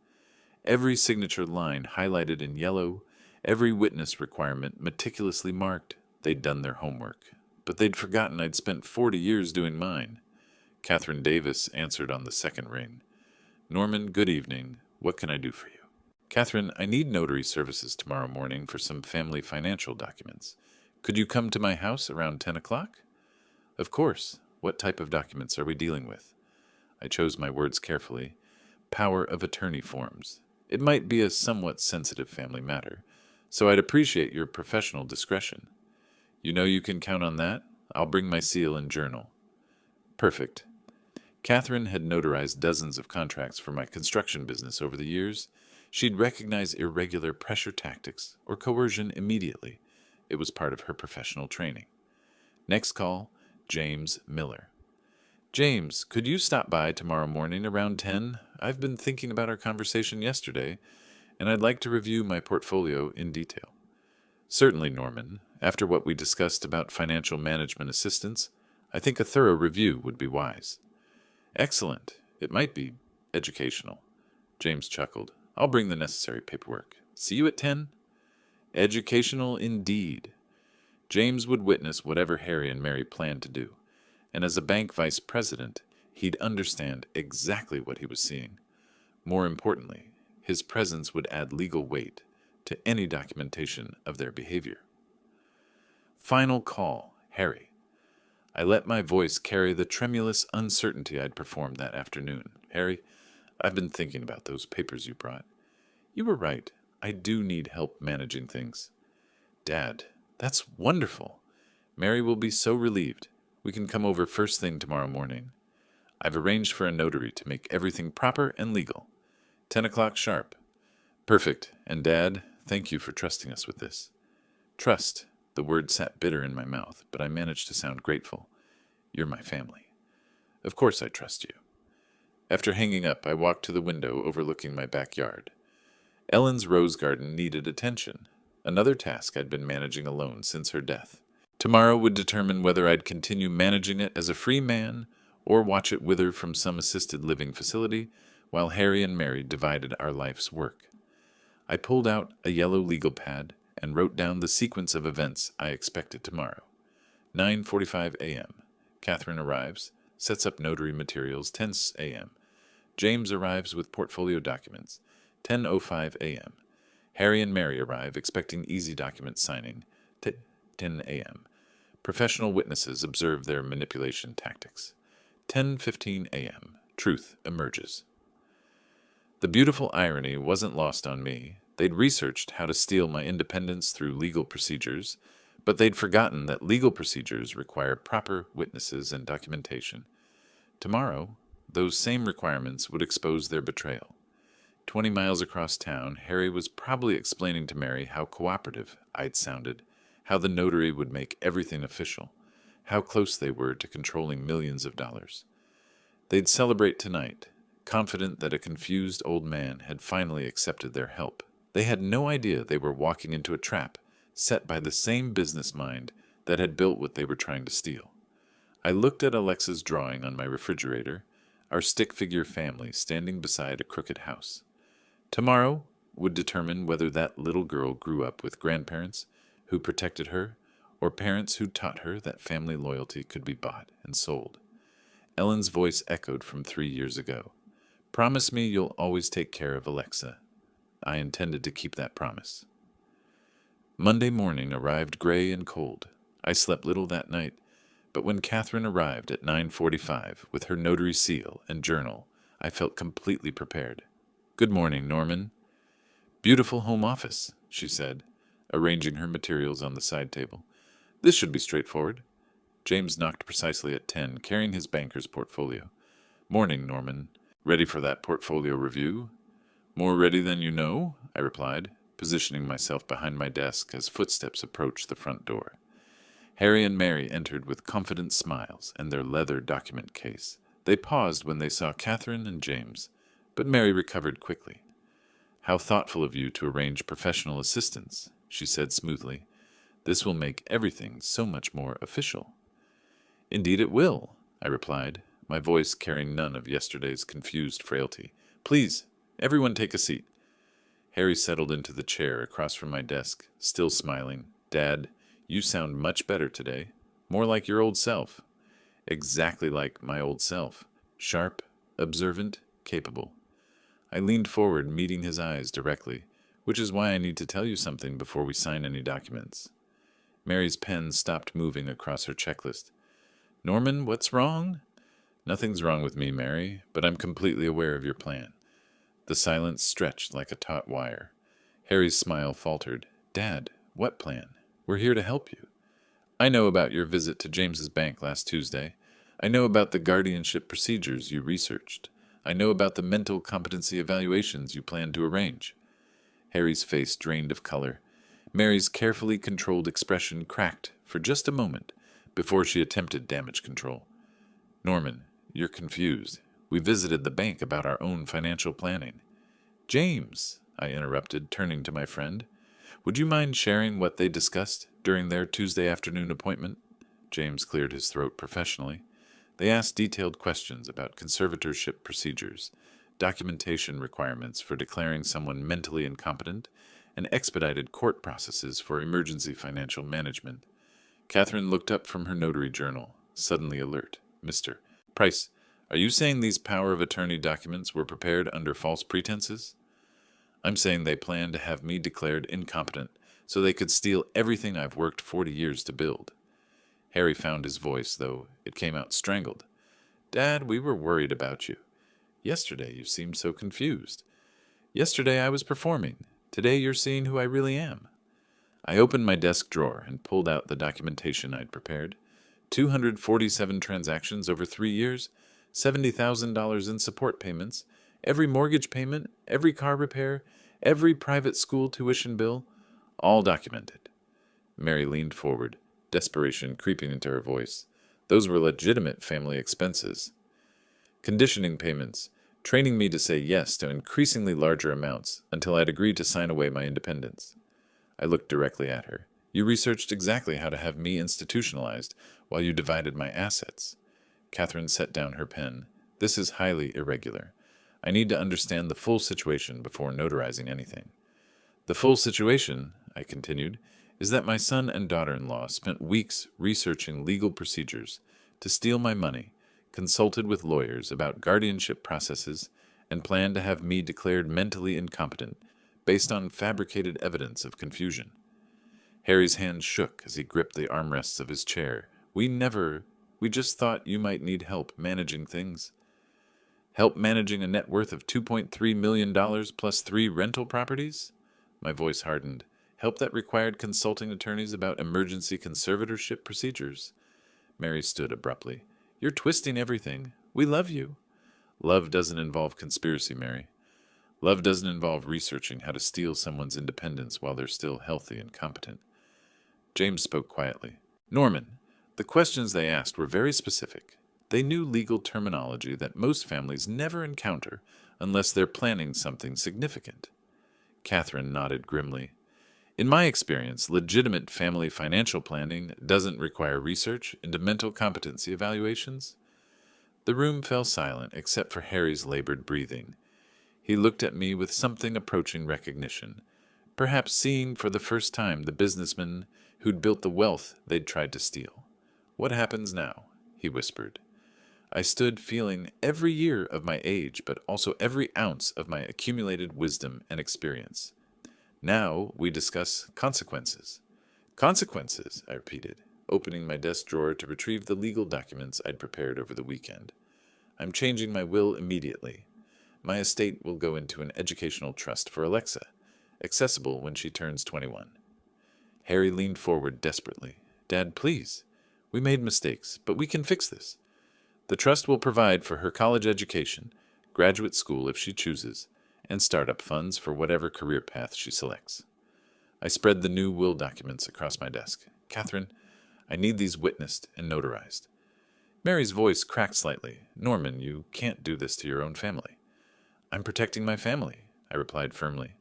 Every signature line highlighted in yellow, every witness requirement meticulously marked. They'd done their homework, but they'd forgotten I'd spent 40 years doing mine. Catherine Davis answered on the second ring. Norman, good evening. What can I do for you? Catherine, I need notary services tomorrow morning for some family financial documents. Could you come to my house around 10 o'clock? Of course. What type of documents are we dealing with? I chose my words carefully. Power of attorney forms. It might be a somewhat sensitive family matter, so I'd appreciate your professional discretion. You know you can count on that. I'll bring my seal and journal. Perfect. Catherine had notarized dozens of contracts for my construction business over the years. She'd recognize irregular pressure tactics or coercion immediately. It was part of her professional training. Next call, James Miller. James, could you stop by tomorrow morning around 10? I've been thinking about our conversation yesterday, and I'd like to review my portfolio in detail. Certainly, Norman. After what we discussed about financial management assistance, I think a thorough review would be wise. Excellent. It might be educational. James chuckled. I'll bring the necessary paperwork. See you at 10? Educational indeed. James would witness whatever Harry and Mary planned to do, and as a bank vice president, he'd understand exactly what he was seeing. More importantly, his presence would add legal weight to any documentation of their behavior. Final call, Harry. I let my voice carry the tremulous uncertainty I'd performed that afternoon. Harry, I've been thinking about those papers you brought. You were right. I do need help managing things. Dad, that's wonderful. Mary will be so relieved. We can come over first thing tomorrow morning. I've arranged for a notary to make everything proper and legal. 10 o'clock sharp. Perfect. And Dad, thank you for trusting us with this. Trust. The word sat bitter in my mouth, but I managed to sound grateful. You're my family. Of course I trust you. After hanging up, I walked to the window overlooking my backyard. Ellen's rose garden needed attention, another task I'd been managing alone since her death. Tomorrow would determine whether I'd continue managing it as a free man or watch it wither from some assisted living facility while Harry and Mary divided our life's work. I pulled out a yellow legal pad and wrote down the sequence of events I expected tomorrow. 9:45 a.m. Catherine arrives, sets up notary materials. 10 a.m. James arrives with portfolio documents. 10:05 a.m. Harry and Mary arrive, expecting easy document signing. 10 a.m. Professional witnesses observe their manipulation tactics. 10:15 a.m. Truth emerges. The beautiful irony wasn't lost on me. They'd researched how to steal my independence through legal procedures, but they'd forgotten that legal procedures require proper witnesses and documentation. Tomorrow, those same requirements would expose their betrayal. 20 miles across town, Harry was probably explaining to Mary how cooperative I'd sounded, how the notary would make everything official, how close they were to controlling millions of dollars. They'd celebrate tonight, confident that a confused old man had finally accepted their help. They had no idea they were walking into a trap set by the same business mind that had built what they were trying to steal. I looked at Alexa's drawing on my refrigerator, our stick figure family standing beside a crooked house. Tomorrow would determine whether that little girl grew up with grandparents who protected her or parents who taught her that family loyalty could be bought and sold. Ellen's voice echoed from 3 years ago. Promise me you'll always take care of Alexa. I intended to keep that promise. Monday morning arrived gray and cold. I slept little that night, but when Catherine arrived at 9:45 with her notary seal and journal, I felt completely prepared. Good morning, Norman. Beautiful home office, she said, arranging her materials on the side table. This should be straightforward. James knocked precisely at 10, carrying his banker's portfolio. Morning, Norman. Ready for that portfolio review? More ready than you know, I replied, positioning myself behind my desk as footsteps approached the front door. Harry and Mary entered with confident smiles and their leather document case. They paused when they saw Catherine and James, but Mary recovered quickly. "How thoughtful of you to arrange professional assistance," she said smoothly. "This will make everything so much more official." "Indeed it will," I replied, my voice carrying none of yesterday's confused frailty. "Please, everyone take a seat." Harry settled into the chair across from my desk, still smiling. "Dad, you sound much better today. More like your old self." Exactly like my old self. Sharp, observant, capable. I leaned forward, meeting his eyes directly, which is why I need to tell you something before we sign any documents. Mary's pen stopped moving across her checklist. "Norman, what's wrong?" "Nothing's wrong with me, Mary, but I'm completely aware of your plan." The silence stretched like a taut wire. Harry's smile faltered. "Dad, what plan? We're here to help you." "I know about your visit to James's bank last Tuesday. I know about the guardianship procedures you researched. I know about the mental competency evaluations you plan to arrange." Harry's face drained of color. Mary's carefully controlled expression cracked for just a moment before she attempted damage control. "Norman, you're confused. We visited the bank about our own financial planning." "James," I interrupted, turning to my friend, "would you mind sharing what they discussed during their Tuesday afternoon appointment?" James cleared his throat professionally. "They asked detailed questions about conservatorship procedures, documentation requirements for declaring someone mentally incompetent, and expedited court processes for emergency financial management." Catherine looked up from her notary journal, suddenly alert. "Mr. Price, are you saying these power of attorney documents were prepared under false pretenses?" "I'm saying they planned to have me declared incompetent so they could steal everything I've worked 40 years to build." Harry found his voice, though it came out strangled. "Dad, we were worried about you. Yesterday you seemed so confused. Yesterday I was performing. Today you're seeing who I really am." I opened my desk drawer and pulled out the documentation I'd prepared. 247 transactions over 3 years, $70,000 in support payments, every mortgage payment, every car repair, every private school tuition bill, all documented. Mary leaned forward, desperation creeping into her voice. Those were legitimate family expenses. Conditioning payments, training me to say yes to increasingly larger amounts until I'd agreed to sign away my independence. I looked directly at her. "You researched exactly how to have me institutionalized while you divided my assets." Catherine set down her pen. "This is highly irregular. I need to understand the full situation before notarizing anything." "The full situation," I continued, "is that my son and daughter-in-law spent weeks researching legal procedures to steal my money, consulted with lawyers about guardianship processes, and planned to have me declared mentally incompetent based on fabricated evidence of confusion." Harry's hands shook as he gripped the armrests of his chair. We just thought you might need help managing things." "Help managing a net worth of $2.3 million plus 3 rental properties?" My voice hardened. "Help that required consulting attorneys about emergency conservatorship procedures." Mary stood abruptly. "You're twisting everything. We love you." "Love doesn't involve conspiracy, Mary. Love doesn't involve researching how to steal someone's independence while they're still healthy and competent." James spoke quietly. "Norman, the questions they asked were very specific. They knew legal terminology that most families never encounter unless they're planning something significant." Catherine nodded grimly. "In my experience, legitimate family financial planning doesn't require research into mental competency evaluations." The room fell silent except for Harry's labored breathing. He looked at me with something approaching recognition, perhaps seeing for the first time the businessman who'd built the wealth they'd tried to steal. "What happens now?" he whispered. I stood feeling every year of my age, but also every ounce of my accumulated wisdom and experience. "Now we discuss consequences." "Consequences," I repeated, opening my desk drawer to retrieve the legal documents I'd prepared over the weekend. "I'm changing my will immediately. My estate will go into an educational trust for Alexa, accessible when she turns 21. Harry leaned forward desperately. "Dad, please. We made mistakes, but we can fix this. The trust will provide for her college education, graduate school if she chooses, and startup funds for whatever career path she selects." I spread the new will documents across my desk. "Catherine, I need these witnessed and notarized." Mary's voice cracked slightly. Norman, you can't do this to your own family. I'm protecting my family, I replied firmly,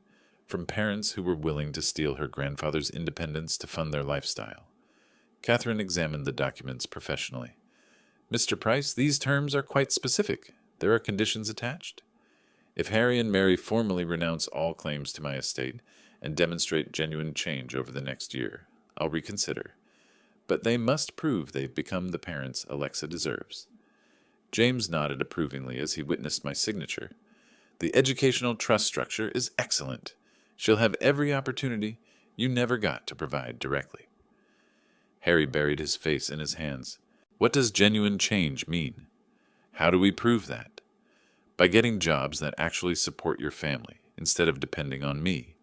from parents who were willing to steal her grandfather's independence to fund their lifestyle. Catherine examined the documents professionally. Mr. Price, these terms are quite specific. There are conditions attached. If Harry and Mary formally renounce all claims to my estate and demonstrate genuine change over the next year, I'll reconsider. But they must prove they've become the parents Alexa deserves. James nodded approvingly as he witnessed my signature. The educational trust structure is excellent. She'll have every opportunity you never got to provide directly. Harry buried his face in his hands. What does genuine change mean? How do we prove that? By getting jobs that actually support your family instead of depending on me.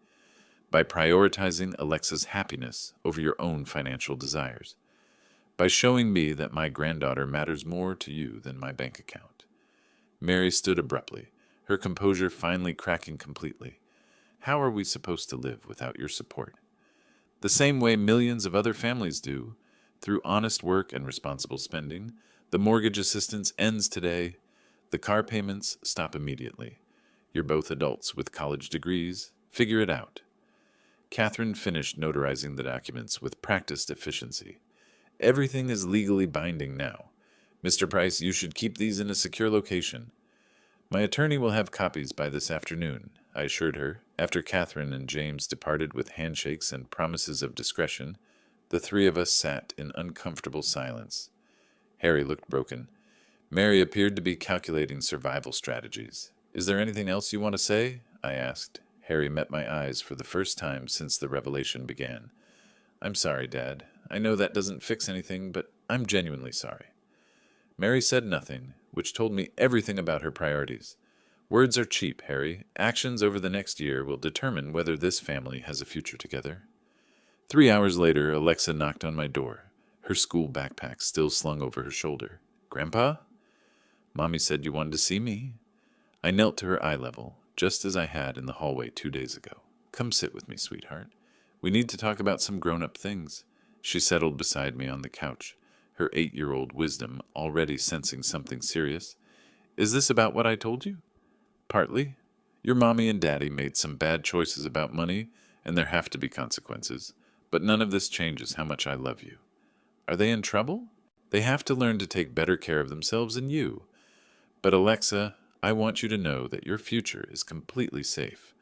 By prioritizing Alexa's happiness over your own financial desires. By showing me that my granddaughter matters more to you than my bank account. Mary stood abruptly, her composure finally cracking completely. How are we supposed to live without your support? The same way millions of other families do, through honest work and responsible spending. The mortgage assistance ends today. The car payments stop immediately. You're both adults with college degrees. Figure it out. Catherine finished notarizing the documents with practiced efficiency. Everything is legally binding now. Mr. Price, you should keep these in a secure location. My attorney will have copies by this afternoon, I assured her. After Catherine and James departed with handshakes and promises of discretion, the three of us sat in uncomfortable silence. Harry looked broken. Mary appeared to be calculating survival strategies. Is there anything else you want to say? I asked. Harry met my eyes for the first time since the revelation began. I'm sorry, Dad. I know that doesn't fix anything, but I'm genuinely sorry. Mary said nothing, which told me everything about her priorities. Words are cheap, Harry. Actions over the next year will determine whether this family has a future together. 3 hours later, Alexa knocked on my door, her school backpack still slung over her shoulder. Grandpa? Mommy said you wanted to see me. I knelt to her eye level, just as I had in the hallway 2 days ago. Come sit with me, sweetheart. We need to talk about some grown-up things. She settled beside me on the couch, her 8-year-old wisdom already sensing something serious. Is this about what I told you? Partly. Your mommy and daddy made some bad choices about money, and there have to be consequences. But none of this changes how much I love you. Are they in trouble? They have to learn to take better care of themselves and you. But Alexa, I want you to know that your future is completely safe.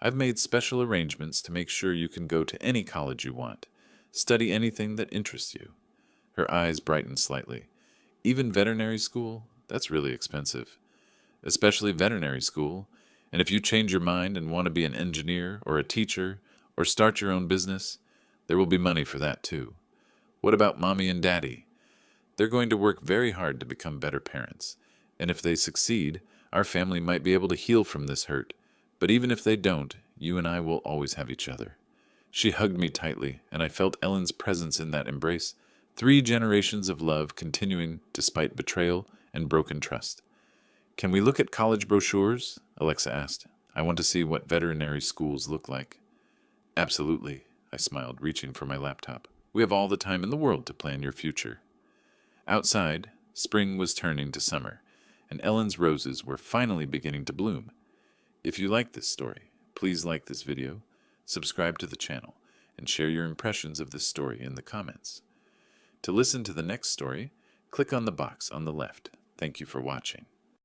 I've made special arrangements to make sure you can go to any college you want, study anything that interests you. Her eyes brightened slightly. Even veterinary school? That's really expensive. Especially veterinary school. And if you change your mind and want to be an engineer or a teacher or start your own business, there will be money for that too. What about Mommy and Daddy? They're going to work very hard to become better parents. And if they succeed, our family might be able to heal from this hurt. But even if they don't, you and I will always have each other. She hugged me tightly, and I felt Ellen's presence in that embrace. 3 generations of love continuing despite betrayal and broken trust. Can we look at college brochures? Alexa asked. I want to see what veterinary schools look like. Absolutely, I smiled, reaching for my laptop. We have all the time in the world to plan your future. Outside, spring was turning to summer, and Ellen's roses were finally beginning to bloom. If you like this story, please like this video, subscribe to the channel, and share your impressions of this story in the comments. To listen to the next story, click on the box on the left. Thank you for watching.